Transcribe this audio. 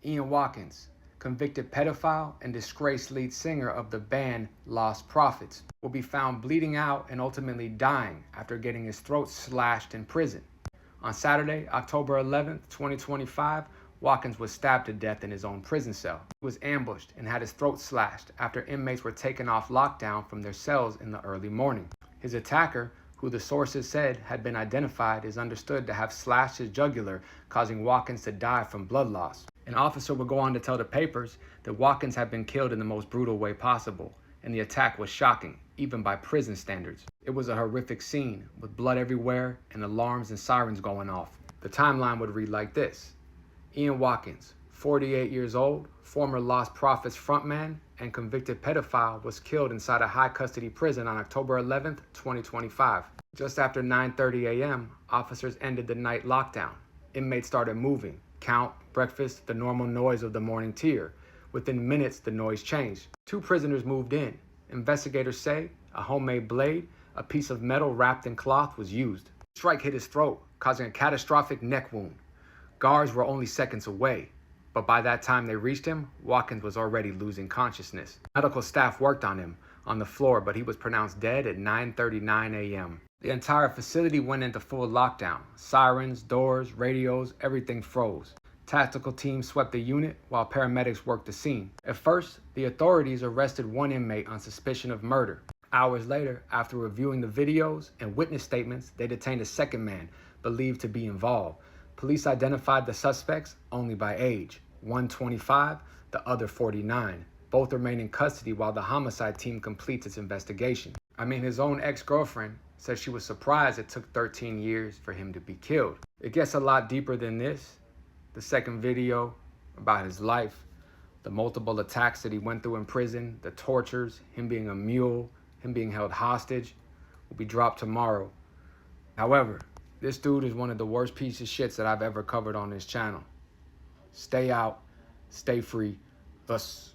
Ian Watkins, convicted pedophile and disgraced lead singer of the band Lostprophets, will be found bleeding out and ultimately dying after getting his throat slashed in prison. On Saturday, October 11, 2025, Watkins was stabbed to death in his own prison cell. He was ambushed and had his throat slashed after inmates were taken off lockdown from their cells in the early morning. His attacker, who the sources said had been identified, is understood to have slashed his jugular, causing Watkins to die from blood loss. An officer would go on to tell the papers that Watkins had been killed in the most brutal way possible, and the attack was shocking, even by prison standards. It was a horrific scene, with blood everywhere and alarms and sirens going off. The timeline would read like this. Ian Watkins, 48 years old, former Lostprophets frontman and convicted pedophile, was killed inside a high custody prison on October 11, 2025. Just after 9:30 a.m., officers ended the night lockdown. Inmates started moving, count, breakfast, the normal noise of the morning tier. Within minutes, the noise changed. 2 prisoners moved in. Investigators say a homemade blade, a piece of metal wrapped in cloth, was used. The strike hit his throat, causing a catastrophic neck wound. Guards were only seconds away, but by that time they reached him, Watkins was already losing consciousness. Medical staff worked on him on the floor, but he was pronounced dead at 9:39 a.m. The entire facility went into full lockdown. Sirens, doors, radios, everything froze. Tactical teams swept the unit while paramedics worked the scene. At first, the authorities arrested 1 inmate on suspicion of murder. Hours later, after reviewing the videos and witness statements, they detained a 2nd man believed to be involved. Police identified the suspects only by age, one 25, the other 49. Both remain in custody while the homicide team completes its investigation. His own ex-girlfriend said she was surprised it took 13 years for him to be killed. It gets a lot deeper than this. The second video about his life, the multiple attacks that he went through in prison, the tortures, him being a mule, him being held hostage, will be dropped tomorrow. However, this dude is one of the worst pieces of shit that I've ever covered on this channel. Stay out, stay free, us.